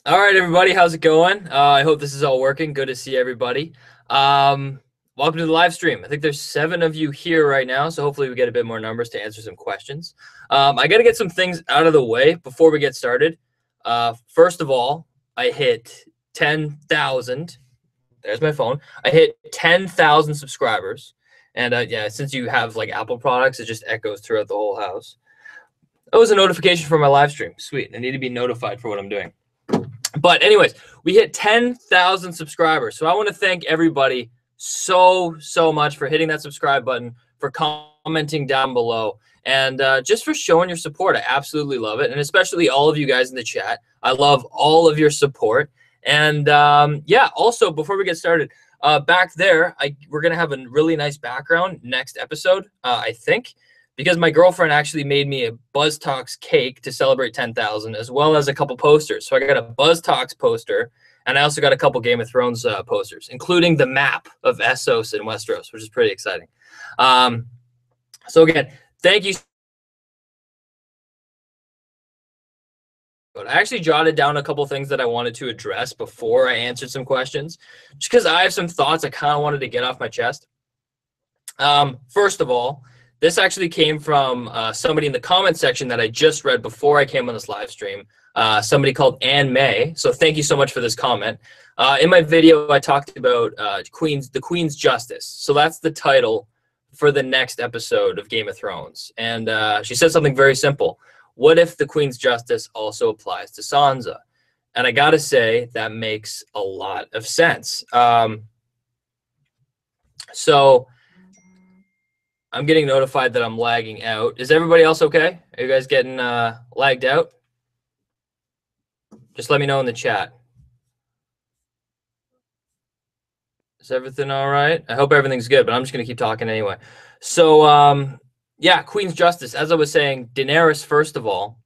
All right, everybody, how's it going? I hope this is all working. Good to see everybody. Welcome to the live stream. I think there's 7 of you here right now, so hopefully we get a bit more numbers to answer some questions. I got to get some things out of the way before we get started. First of all, I hit 10,000. There's my phone. I hit 10,000 subscribers. And yeah, since you have like Apple products, it just echoes throughout the whole house. That was a notification for my live stream. Sweet. I need to be notified for what I'm doing. But anyways, we hit 10,000 subscribers. So I want to thank everybody so much for hitting that subscribe button, for commenting down below, and just for showing your support. I absolutely love it. And especially all of you guys in the chat. I love all of your support. And yeah, also, before we get started, back there, we're going to have a really nice background next episode, I think, because my girlfriend actually made me a BuzzTox cake to celebrate 10,000, as well as a couple posters. So I got a BuzzTox poster, and I also got a couple Game of Thrones posters, including the map of Essos and Westeros, which is pretty exciting. So again, thank you. I actually jotted down a couple things that I wanted to address before I answered some questions, just because I have some thoughts I kind of wanted to get off my chest. First of all, this actually came from somebody in the comment section that I just read before I came on this live stream. Somebody called Anne May. So thank you so much for this comment. In my video, I talked about the Queen's Justice. So that's the title for the next episode of Game of Thrones. And she said something very simple. What if the Queen's Justice also applies to Sansa? And I got to say, that makes a lot of sense. So I'm getting notified that I'm lagging out. Is everybody else okay? Are you guys getting lagged out? Just let me know in the chat. Is everything all right? I hope everything's good, but I'm just going to keep talking anyway. So, yeah, Queen's Justice. As I was saying, Daenerys, first of all,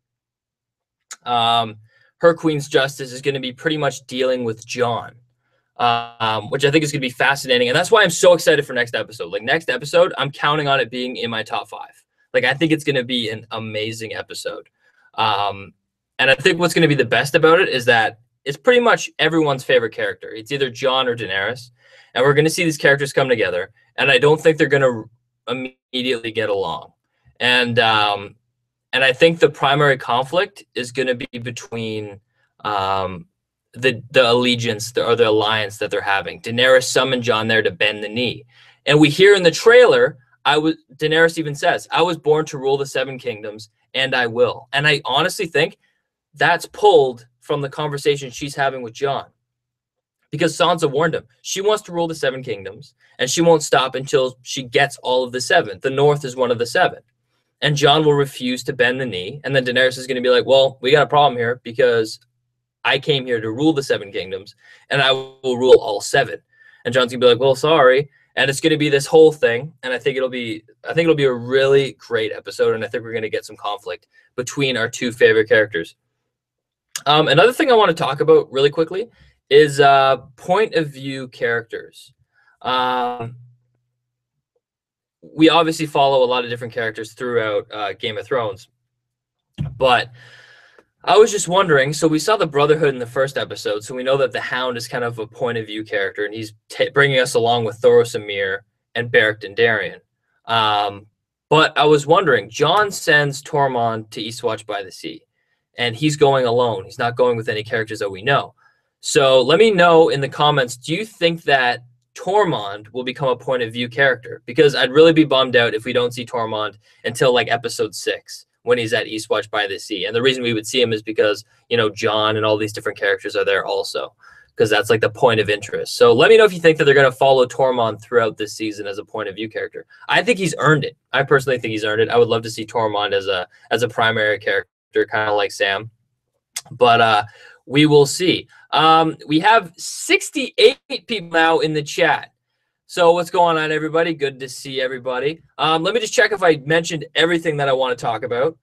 her Queen's Justice is going to be pretty much dealing with Jon, which I think is going to be fascinating. And that's why I'm so excited for next episode. Like, next episode, I'm counting on it being in my top 5. Like, I think it's going to be an amazing episode. And I think what's going to be the best about it is that it's pretty much everyone's favorite character. It's either Jon or Daenerys. And we're going to see these characters come together. And I don't think they're going to immediately get along. And I think the primary conflict is going to be between the allegiance or the alliance that they're having. Daenerys summoned Jon there to bend the knee. And we hear in the trailer, Daenerys even says, I was born to rule the 7 kingdoms, and I will. And I honestly think that's pulled from the conversation she's having with Jon. Because Sansa warned him. She wants to rule the 7 kingdoms, and she won't stop until she gets all of the 7. The North is one of the 7. And Jon will refuse to bend the knee. And then Daenerys is going to be like, well, we got a problem here because I came here to rule the 7 kingdoms, and I will rule all 7. And Jon's going to be like, well, sorry. And it's going to be this whole thing. And I think it'll be a really great episode. And I think we're going to get some conflict between our 2 favorite characters. Another thing I want to talk about really quickly is point of view characters. We obviously follow a lot of different characters throughout Game of Thrones. But I was just wondering, so we saw the Brotherhood in the first episode, so we know that the Hound is kind of a point of view character, and he's bringing us along with Thoros Amir and Beric Dondarrion. But I was wondering, Jon sends Tormund to Eastwatch by the Sea, and he's going alone. He's not going with any characters that we know. So let me know in the comments, do you think that Tormund will become a point of view character? Because I'd really be bummed out if we don't see Tormund until like episode 6 when he's at Eastwatch by the Sea. And the reason we would see him is because, you know, Jon and all these different characters are there also, because that's like the point of interest. So let me know if you think that they're going to follow Tormund throughout this season as a point of view character. I think he's earned it. I personally think he's earned it. I would love to see Tormund as a primary character, kind of like Sam. But we will see. We have 68 people now in the chat. So what's going on, everybody? Good to see everybody. Let me just check if I mentioned everything that I want to talk about.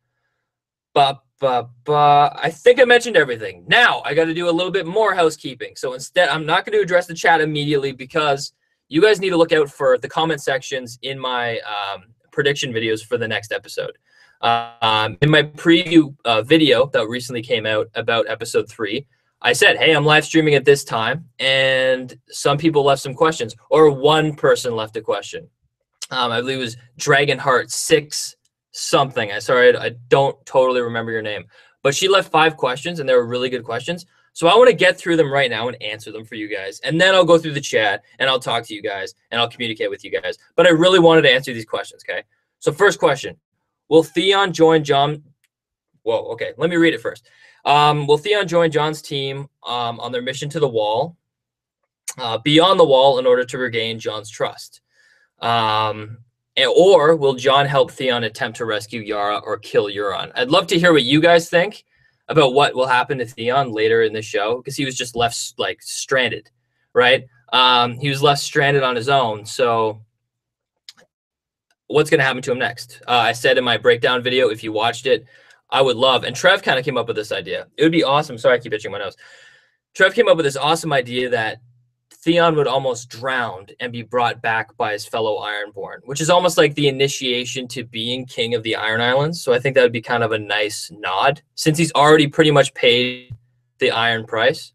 I think I mentioned everything. Now I got to do a little bit more housekeeping. So instead, I'm not going to address the chat immediately because you guys need to look out for the comment sections in my prediction videos for the next episode. In my preview video that recently came out about episode 3, I said, hey, I'm live streaming at this time, and some people left some questions, or one person left a question. I believe it was Dragonheart 6 something. I don't totally remember your name, but she left 5 questions, and they were really good questions. So I want to get through them right now and answer them for you guys, and then I'll go through the chat and I'll talk to you guys and I'll communicate with you guys. But I really wanted to answer these questions. Okay. So first question: will Theon join John? Whoa. Okay. Let me read it first. Will Theon join Jon's team on their mission to the wall, beyond the wall, in order to regain Jon's trust? Or will Jon help Theon attempt to rescue Yara or kill Euron? I'd love to hear what you guys think about what will happen to Theon later in the show, because he was just left like stranded, right? He was left stranded on his own. So what's going to happen to him next? I said in my breakdown video, if you watched it, I would love, and Trev kind of came up with this idea. It would be awesome. Sorry, I keep itching my nose. Trev came up with this awesome idea that Theon would almost drown and be brought back by his fellow Ironborn, which is almost like the initiation to being king of the Iron Islands. So I think that would be kind of a nice nod, since he's already pretty much paid the iron price.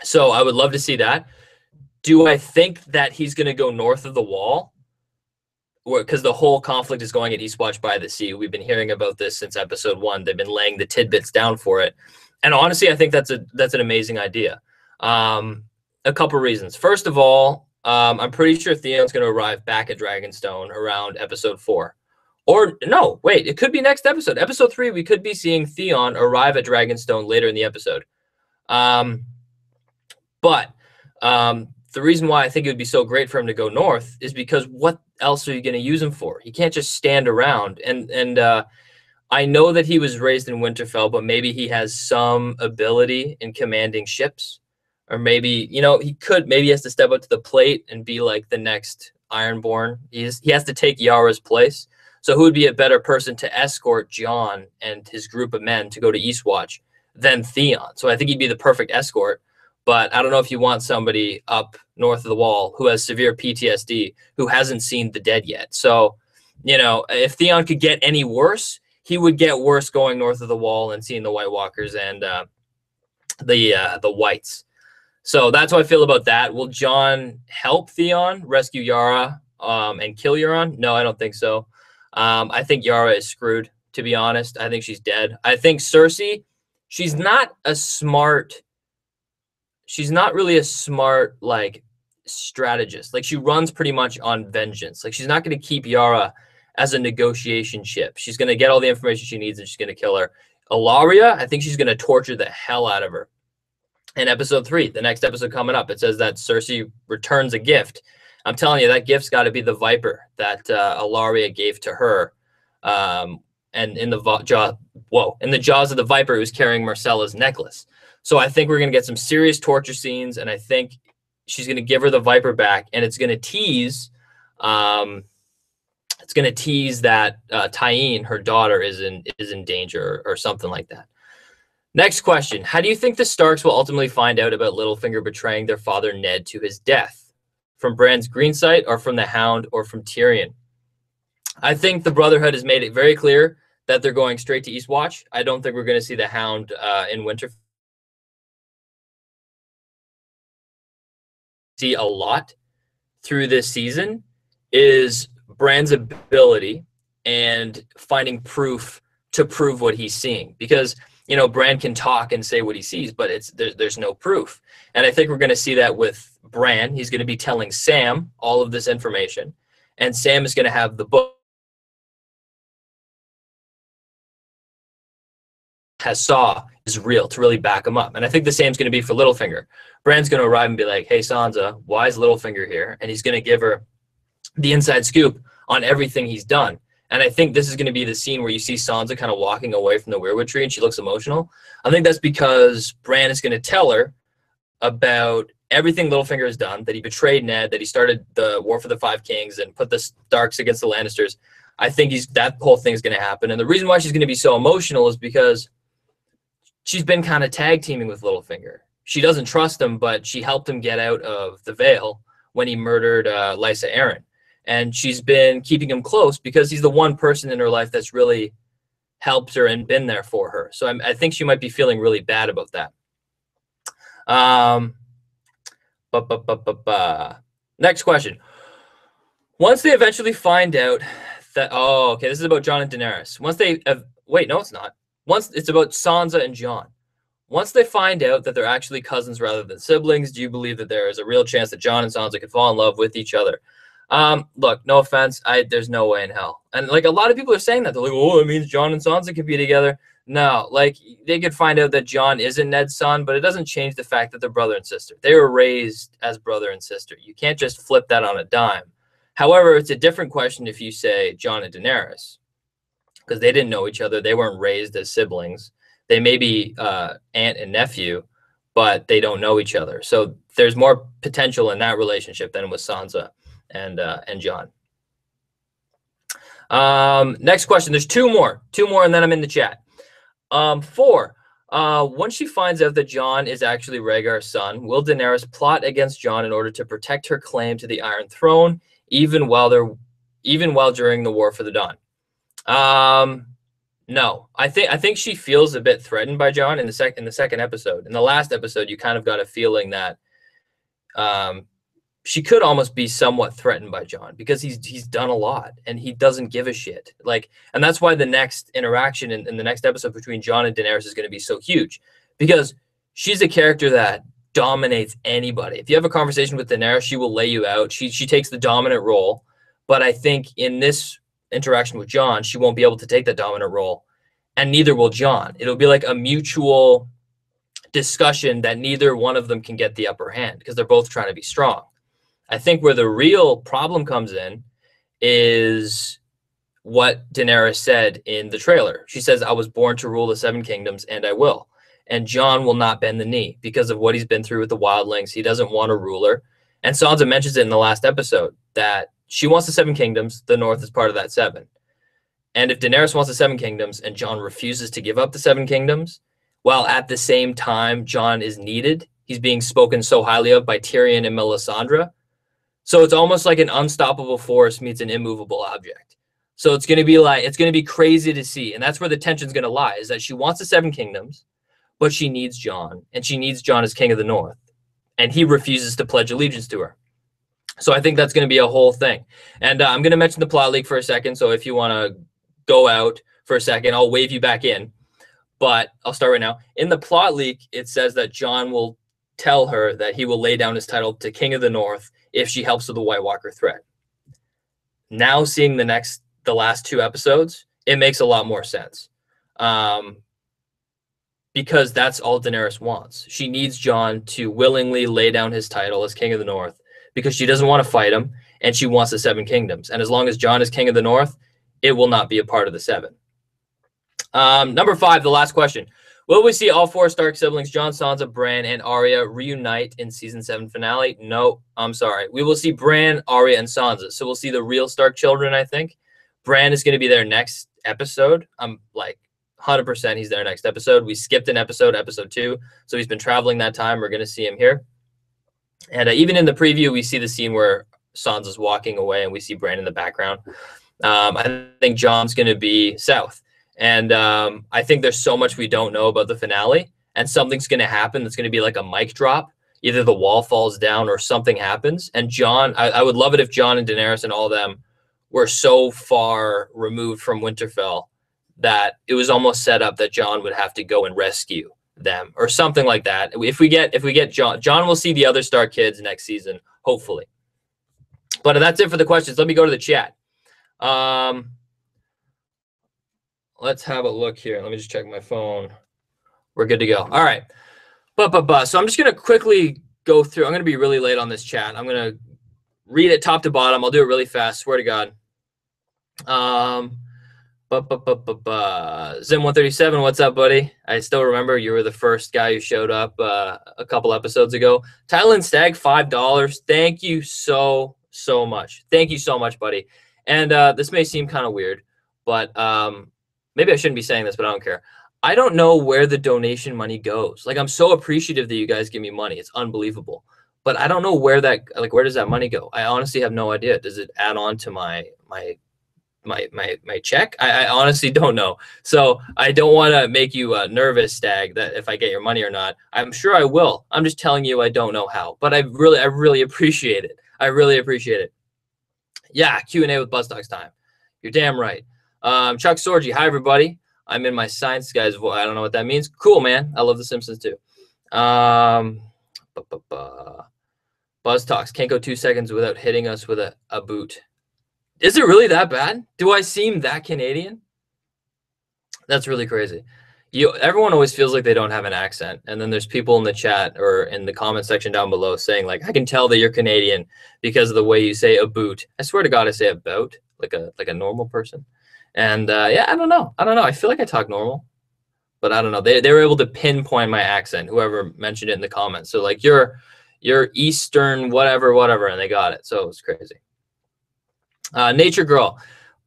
So I would love to see that. Do I think that he's going to go north of the wall? Because the whole conflict is going at Eastwatch by the Sea. We've been hearing about this since episode 1. They've been laying the tidbits down for it. And honestly, I think that's an amazing idea. A couple reasons. First of all, I'm pretty sure Theon's going to arrive back at Dragonstone around episode 4. Or no, wait, it could be next episode. Episode 3, we could be seeing Theon arrive at Dragonstone later in the episode. But the reason why I think it would be so great for him to go north is because what else are you going to use him for? He can't just stand around. And I know that he was raised in Winterfell, but maybe he has some ability in commanding ships. Or maybe, maybe he has to step up to the plate and be like the next Ironborn. He has to take Yara's place. So who would be a better person to escort Jon and his group of men to go to Eastwatch than Theon? So I think he'd be the perfect escort. But I don't know if you want somebody up north of the wall who has severe PTSD, who hasn't seen the dead yet. So, if Theon could get any worse, he would get worse going north of the wall and seeing the White Walkers and the Whites. So that's how I feel about that. Will Jon help Theon rescue Yara and kill Euron? No, I don't think so. I think Yara is screwed, to be honest. I think she's dead. I think Cersei, she's not really a smart, like, strategist. Like, she runs pretty much on vengeance. Like, she's not going to keep Yara as a negotiation chip. She's going to get all the information she needs and she's going to kill her. Ilaria, I think she's going to torture the hell out of her. In episode 3, the next episode coming up, it says that Cersei returns a gift. I'm telling you, that gift's got to be the viper that Ilaria gave to her. And in the jaws of the viper, it was carrying Myrcella's necklace. So I think we're going to get some serious torture scenes, and I think she's going to give her the viper back, and it's going to tease that Tyene, her daughter, is in danger or something like that. Next question. How do you think the Starks will ultimately find out about Littlefinger betraying their father Ned to his death? From Bran's green sight, or from the Hound, or from Tyrion? I think the Brotherhood has made it very clear that they're going straight to Eastwatch. I don't think we're going to see the Hound in Winterfell. See a lot through this season is Bran's ability and finding proof to prove what he's seeing, because Bran can talk and say what he sees, but there's no proof. And I think we're going to see that with Bran. He's going to be telling Sam all of this information, and Sam is going to have the book saw is real to really back him up. And I think the same's going to be for Littlefinger. Bran's going to arrive and be like, hey, Sansa, why is Littlefinger here? And he's going to give her the inside scoop on everything he's done. And I think this is going to be the scene where you see Sansa kind of walking away from the weirwood tree and she looks emotional. I think that's because Bran is going to tell her about everything Littlefinger has done, that he betrayed Ned, that he started the War for the Five Kings and put the Starks against the Lannisters. I think that whole thing is going to happen. And the reason why she's going to be so emotional is because she's been kind of tag teaming with Littlefinger. She doesn't trust him, but she helped him get out of the Vale when he murdered Lysa Arryn. And she's been keeping him close because he's the one person in her life that's really helped her and been there for her. So I think she might be feeling really bad about that. Next question. Once they eventually find out that, oh, okay, this is about Jon and Daenerys. Once they, wait, no, it's not. Once it's about Sansa and Jon. Once they find out that they're actually cousins rather than siblings, do you believe that there is a real chance that Jon and Sansa could fall in love with each other? Look, no offense, there's no way in hell. And like a lot of people are saying that. They're like, oh, it means Jon and Sansa could be together. No, like they could find out that Jon isn't Ned's son, but it doesn't change the fact that they're brother and sister. They were raised as brother and sister. You can't just flip that on a dime. However, it's a different question if you say Jon and Daenerys, because they didn't know each other. They weren't raised as siblings. They may be aunt and nephew, but they don't know each other. So there's more potential in that relationship than with Sansa and Jon. Next question. There's two more, and then I'm in the chat. 4. Once she finds out that Jon is actually Rhaegar's son, will Daenerys plot against Jon in order to protect her claim to the Iron Throne, even while during the War for the Dawn? No, I think she feels a bit threatened by Jon in the second episode. In the last episode, you kind of got a feeling that she could almost be somewhat threatened by Jon because he's done a lot and he doesn't give a shit. Like, and that's why the next interaction in the next episode between Jon and Daenerys is going to be so huge, because she's a character that dominates anybody. If you have a conversation with Daenerys, she will lay you out. She takes the dominant role, but I think in this interaction with Jon, she won't be able to take that dominant role, and neither will Jon. It'll be like a mutual discussion that neither one of them can get the upper hand because they're both trying to be strong. I think where the real problem comes in is what Daenerys said in the trailer. She says, I was born to rule the 7 kingdoms and I will. And Jon will not bend the knee because of what he's been through with the wildlings. He doesn't want a ruler. And Sansa mentions it in the last episode that she wants the 7 kingdoms. The North is part of that 7. And if Daenerys wants the 7 kingdoms and Jon refuses to give up the 7 kingdoms, while at the same time Jon is needed, he's being spoken so highly of by Tyrion and Melisandre. So it's almost like an unstoppable force meets an immovable object. So it's going to be crazy to see. And that's where the tension's going to lie, is that she wants the 7 kingdoms, but she needs Jon, and she needs Jon as king of the North. And he refuses to pledge allegiance to her. So I think that's going to be a whole thing. And I'm going to mention the plot leak for a second. So if you want to go out for a second, I'll wave you back in. But I'll start right now. In the plot leak, it says that Jon will tell her that he will lay down his title to King of the North if she helps with the White Walker threat. Now seeing the last 2 episodes, it makes a lot more sense. Because that's all Daenerys wants. She needs Jon to willingly lay down his title as King of the North because she doesn't want to fight him and she wants the 7 kingdoms. And as long as Jon is King of the North, it will not be a part of the 7. Number 5, the last question. Will we see all 4 Stark siblings, Jon, Sansa, Bran, and Arya, reunite in season 7 finale? No, I'm sorry. We will see Bran, Arya, and Sansa. So we'll see the real Stark children, I think. Bran is going to be their next episode. I'm like 100% he's their next episode. We skipped an episode 2. So he's been traveling that time. We're going to see him here. And even in the preview, we see the scene where Sansa's walking away and we see Bran in the background. I think Jon's going to be south. And I think there's so much we don't know about the finale, and something's going to happen that's going to be like a mic drop. Either the wall falls down or something happens. And Jon, I would love it if Jon and Daenerys and all of them were so far removed from Winterfell that it was almost set up that Jon would have to go and rescue them or something like that. If we get Jon will see the other Stark kids next season, hopefully. But that's it for the questions. Let me go to the chat. Let's have a look here. Let me just check my phone. We're good to go. All right. So I'm just going to quickly go through. I'm going to be really late on this chat. I'm going to read it top to bottom. I'll do it really fast. Swear to God. Zim137, what's up, buddy? I still remember you were the first guy who showed up a couple episodes ago. Thailand Stag, $5. Thank you so much. Thank you so much, buddy. And this may seem kind of weird, but maybe I shouldn't be saying this, but I don't care. I don't know where the donation money goes. Like, I'm so appreciative that you guys give me money. It's unbelievable. But I don't know where does that money go? I honestly have no idea. Does it add on to my my check? I honestly don't know. So I don't want to make you nervous, Stag, that if I get your money or not. I'm sure I will. I'm just telling you I don't know how. But I really appreciate it. I really appreciate it. Yeah, Q&A with BuzzTox time. You're damn right. Chuck Sorgi, hi everybody. I'm in my science guy's voice. I don't know what that means. Cool, man. I love The Simpsons too. BuzzTox can't go 2 seconds without hitting us with a boot. Is it really that bad? Do I seem that Canadian? That's really crazy. Everyone always feels like they don't have an accent, and then there's people in the chat or in the comment section down below saying like, I can tell that you're Canadian because of the way you say a boot. I swear to God, I say about like a normal person. And yeah, I don't know. I feel like I talk normal, but I don't know. They were able to pinpoint my accent. Whoever mentioned it in the comments. So like you're Eastern whatever, and they got it. So it was crazy. Nature Girl,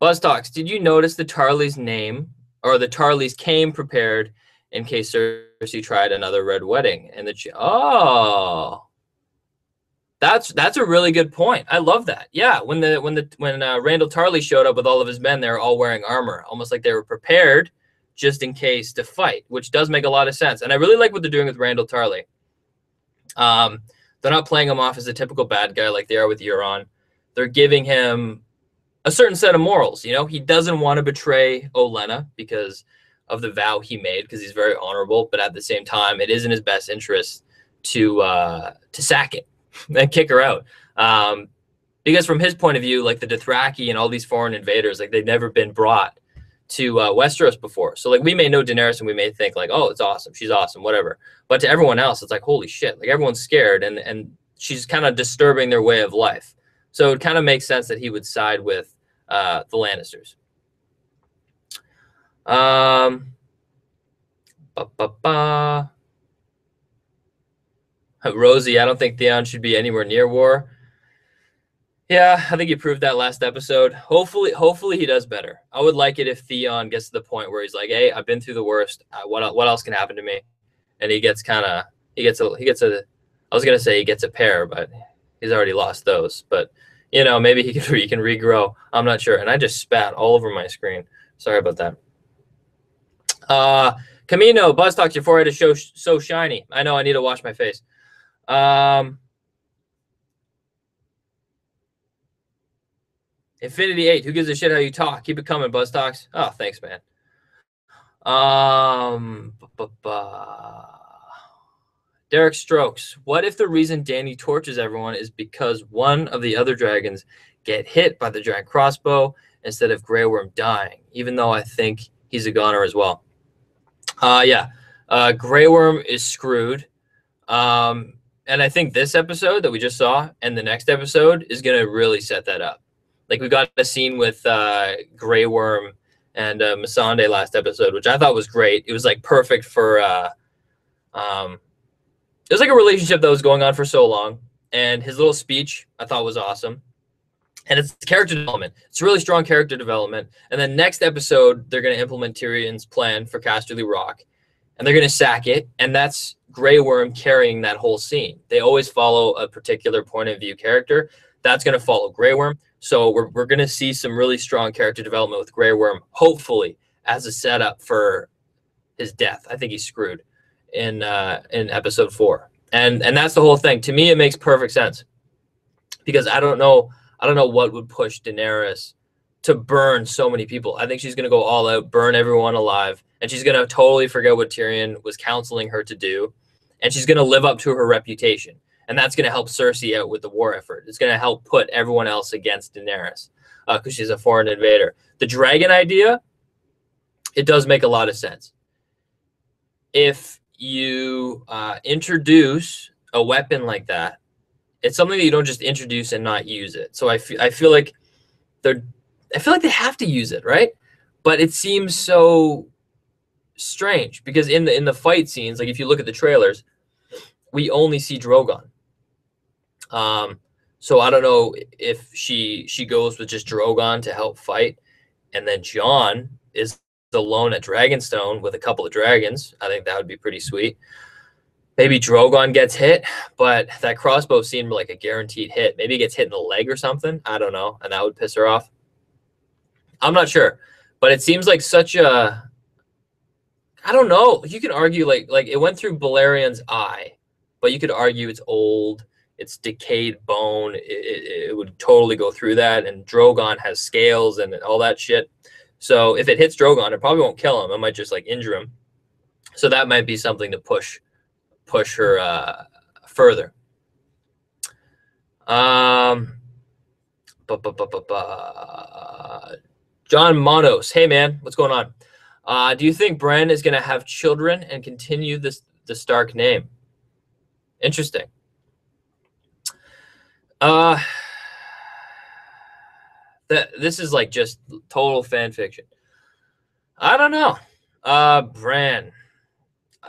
BuzzTox, did you notice the Tarley's name, or the Tarleys came prepared in case Cersei tried another red wedding? And oh, that's a really good point. I love that. Yeah, when Randall Tarley showed up with all of his men, they were all wearing armor, almost like they were prepared just in case to fight, which does make a lot of sense. And I really like what they're doing with Randall Tarley. They're not playing him off as a typical bad guy like they are with Euron. They're giving him a certain set of morals. You know, he doesn't want to betray Olenna because of the vow he made, because he's very honorable. But at the same time, it is in his best interest to sack it and kick her out. Because from his point of view, like the Dothraki and all these foreign invaders, like they've never been brought to Westeros before. So like we may know Daenerys and we may think like, oh, it's awesome, she's awesome, whatever. But to everyone else, it's like, holy shit, like everyone's scared, and she's kind of disturbing their way of life. So it kind of makes sense that he would side with the Lannisters. Rosie, I don't think Theon should be anywhere near war. Yeah, I think he proved that last episode. Hopefully he does better. I would like it if Theon gets to the point where he's like, hey, I've been through the worst. What else can happen to me? And he gets a pair, but he's already lost those. But you know, maybe he can regrow. I'm not sure. And I just spat all over my screen. Sorry about that. Camino, BuzzTox, your forehead is so shiny. I know I need to wash my face. Infinity 8, who gives a shit how you talk? Keep it coming, BuzzTox. Oh, thanks, man. Derek Strokes, what if the reason Dany tortures everyone is because one of the other dragons get hit by the giant crossbow instead of Grey Worm dying, even though I think he's a goner as well? Yeah, Grey Worm is screwed. And I think this episode that we just saw and the next episode is going to really set that up. Like we got a scene with Grey Worm and Missandei last episode, which I thought was great. It was like perfect for it was like a relationship that was going on for so long, and his little speech I thought was awesome. And it's character development. It's really strong character development. And then next episode, they're going to implement Tyrion's plan for Casterly Rock, and they're going to sack it. And that's Grey Worm carrying that whole scene. They always follow a particular point of view character. That's going to follow Grey Worm. So we're going to see some really strong character development with Grey Worm, hopefully as a setup for his death. I think he's screwed in episode 4. And that's the whole thing. To me, it makes perfect sense, because I don't know what would push Daenerys to burn so many people. I think she's going to go all out, burn everyone alive, and she's going to totally forget what Tyrion was counseling her to do, and she's going to live up to her reputation. And that's going to help Cersei out with the war effort. It's going to help put everyone else against Daenerys because she's a foreign invader. The dragon idea, it does make a lot of sense. If you introduce a weapon like that, it's something that you don't just introduce and not use it. So I feel like they have to use it, right? But it seems so strange because in the fight scenes, like if you look at the trailers, we only see Drogon. So I don't know if she goes with just Drogon to help fight, and then Jon is alone at Dragonstone with a couple of dragons. I think that would be pretty sweet. Maybe Drogon gets hit, but that crossbow seemed like a guaranteed hit. Maybe he gets hit in the leg or something. I don't know, and that would piss her off. I'm not sure, but it seems like such a, I don't know. You can argue like it went through Balerion's eye, but you could argue it's old, it's decayed bone. It would totally go through that. And Drogon has scales and all that shit. So if it hits Drogon, it probably won't kill him. It might just like injure him. So that might be something to push her further. John Monos, hey man, what's going on? Do you think Bran is going to have children and continue the Stark name? Interesting. This is like just total fan fiction. I don't know. Bran.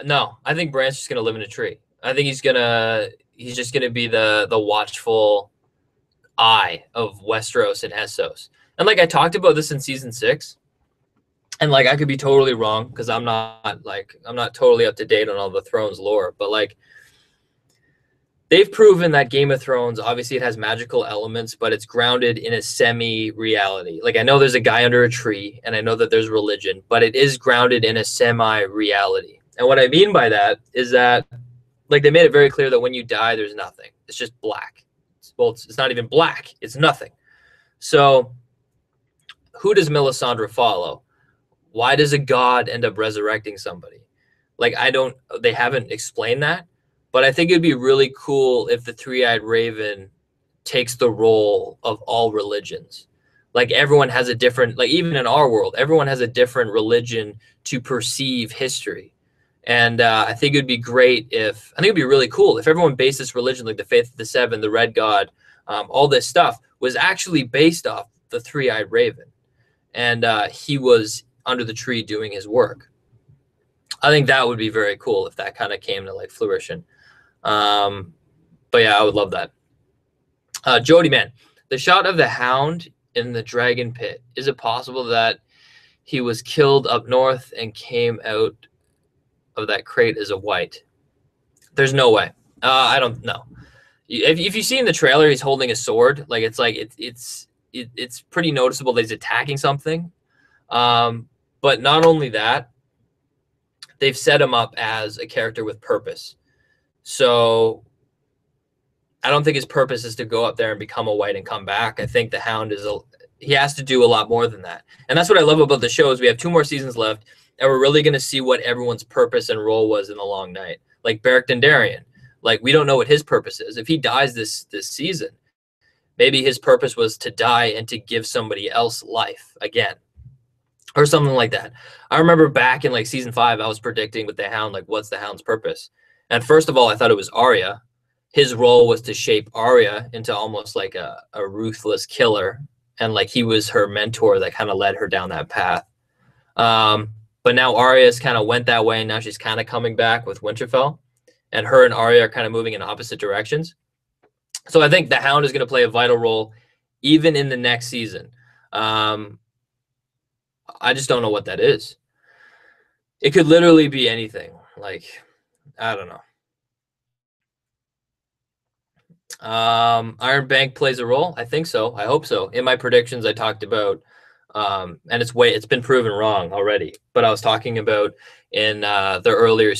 No, I think Bran's just going to live in a tree. I think he's just going to be the watchful eye of Westeros and Essos. And like I talked about this in season 6. And like I could be totally wrong because I'm not totally up to date on all the Thrones lore, but like they've proven that Game of Thrones, obviously it has magical elements, but it's grounded in a semi-reality. Like I know there's a guy under a tree and I know that there's religion, but it is grounded in a semi-reality. And what I mean by that is that like they made it very clear that when you die, there's nothing. It's just black. Well, it's not even black. It's nothing. So who does Melisandre follow? Why does a god end up resurrecting somebody? Like, they haven't explained that, but I think it'd be really cool if the three-eyed raven takes the role of all religions. Like everyone has a different, like even in our world, everyone has a different religion to perceive history. And I think it'd be great I think it'd be really cool if everyone based this religion, like the Faith of the Seven, the Red God, all this stuff was actually based off the three-eyed raven. And he was under the tree doing his work. I think that would be very cool if that kind of came to like fruition. But yeah, I would love that. Jody, man, the shot of the Hound in the dragon pit, is it possible that he was killed up north and came out of that crate as a white? There's no way. I don't know. If you see in the trailer, he's holding a sword. Like it's pretty noticeable that he's attacking something. But not only that, they've set him up as a character with purpose. So I don't think his purpose is to go up there and become a white and come back. I think the Hound he has to do a lot more than that. And that's what I love about the show is we have 2 more seasons left, and we're really going to see what everyone's purpose and role was in the Long Night. Like Beric Dondarrion, like we don't know what his purpose is. If he dies this season, maybe his purpose was to die and to give somebody else life again. Or something like that. I remember back in like season 5, I was predicting with the Hound, like what's the Hound's purpose? And first of all, I thought it was Arya. His role was to shape Arya into almost like a ruthless killer. And like he was her mentor that kind of led her down that path. But now Arya's kind of went that way, and now she's kind of coming back with Winterfell. And her and Arya are kind of moving in opposite directions. So I think the Hound is going to play a vital role even in the next season. I just don't know what that is. It could literally be anything. Like, I don't know. Iron Bank plays a role. I think so. I hope so. In my predictions, I talked about, and it's been proven wrong already. But I was talking about in the earlier